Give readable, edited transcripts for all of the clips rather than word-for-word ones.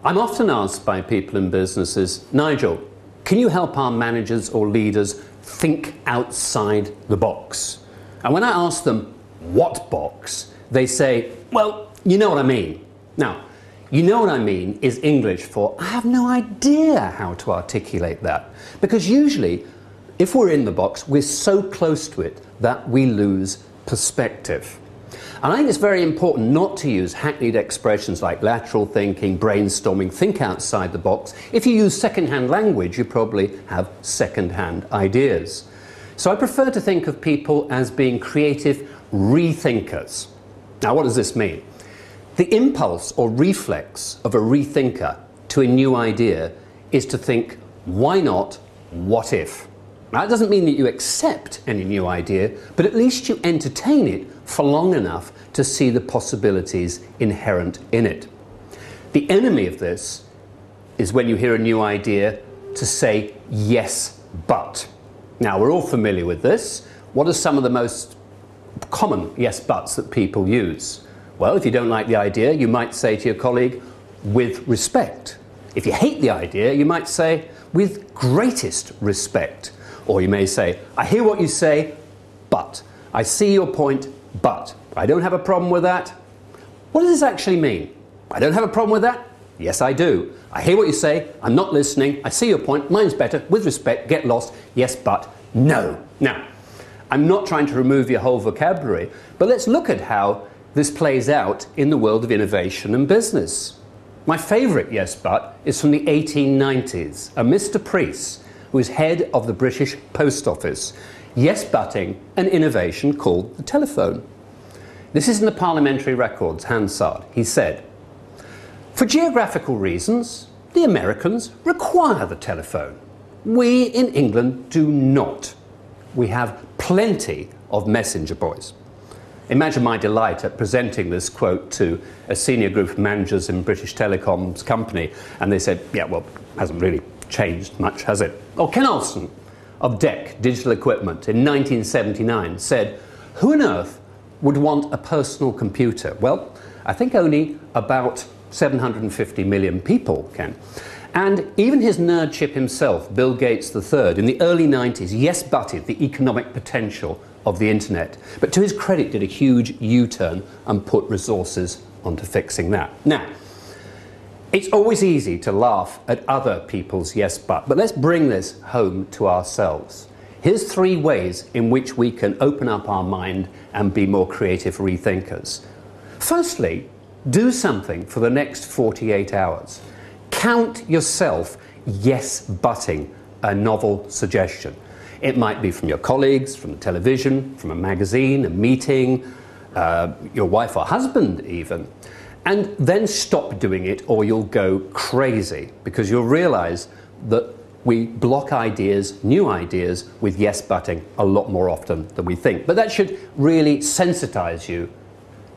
I'm often asked by people in businesses, Nigel, can you help our managers or leaders think outside the box? And when I ask them, what box? They say, well, you know what I mean. Now, you know what I mean is English for I have no idea how to articulate that. Because usually, if we're in the box, we're so close to it that we lose perspective. And I think it's very important not to use hackneyed expressions like lateral thinking, brainstorming, think outside the box. If you use second-hand language, you probably have second-hand ideas. So I prefer to think of people as being creative rethinkers. Now, what does this mean? The impulse or reflex of a rethinker to a new idea is to think, why not, what if? Now, that doesn't mean that you accept any new idea, but at least you entertain it for long enough to see the possibilities inherent in it. The enemy of this is when you hear a new idea to say, yes, but. Now, we're all familiar with this. What are some of the most common yes, buts that people use? Well, if you don't like the idea, you might say to your colleague, with respect. If you hate the idea, you might say, with greatest respect. Or you may say, I hear what you say, but. I see your point, but. I don't have a problem with that. What does this actually mean? I don't have a problem with that? Yes, I do. I hear what you say, I'm not listening, I see your point, mine's better, with respect, get lost, yes, but, no. Now, I'm not trying to remove your whole vocabulary, but let's look at how this plays out in the world of innovation and business. My favourite yes, but is from the 1890s, a Mr. Preece, who is head of the British Post Office, yes-butting an innovation called the telephone. This is in the Parliamentary Records, Hansard. He said, for geographical reasons, the Americans require the telephone. We in England do not. We have plenty of messenger boys. Imagine my delight at presenting this quote to a senior group of managers in British Telecom's company, and they said, yeah, well, hasn't really changed much, has it? Or Ken Olsen of DEC Digital Equipment in 1979 said, who on earth would want a personal computer? Well, I think only about 750 million people can. And even his nerdship himself, Bill Gates III, in the early 90s, yes-butted the economic potential of the internet. But to his credit, did a huge U-turn and put resources onto fixing that. Now, it's always easy to laugh at other people's yes, but let's bring this home to ourselves. Here's 3 ways in which we can open up our mind and be more creative rethinkers. Firstly, do something for the next 48 hours. Count yourself yes-butting a novel suggestion. It might be from your colleagues, from the television, from a magazine, a meeting, your wife or husband even. And then stop doing it or you'll go crazy, because you'll realize that we block ideas, new ideas, with yes-butting a lot more often than we think. But that should really sensitize you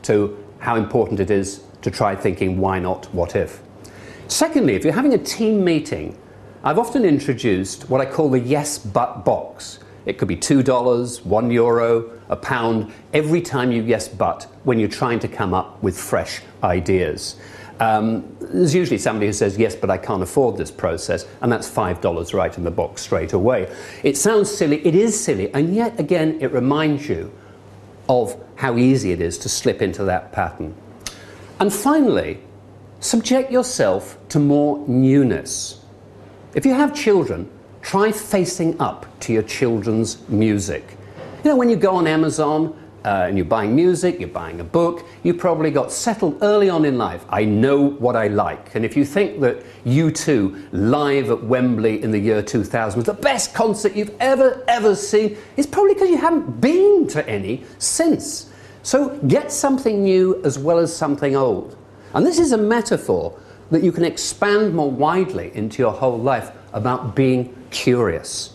to how important it is to try thinking, why not, what if? Secondly, if you're having a team meeting, I've often introduced what I call the yes but box. It could be $2, €1, £1, every time you yes but when you're trying to come up with fresh ideas. There's usually somebody who says, yes, but I can't afford this process, and that's $5 right in the box straight away. It sounds silly, it is silly, and yet again it reminds you of how easy it is to slip into that pattern. And finally, subject yourself to more newness. If you have children, try facing up to your children's music. You know, when you go on Amazon and you're buying music, you're buying a book, you probably got settled early on in life. I know what I like. And if you think that U2 live at Wembley in the year 2000 was the best concert you've ever seen, it's probably because you haven't been to any since. So get something new as well as something old. And this is a metaphor that you can expand more widely into your whole life about being curious.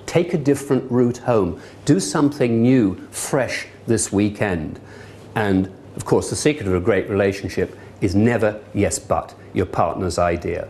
Take a different route home. Do something new, fresh this weekend. And of course, the secret of a great relationship is never yes but your partner's idea.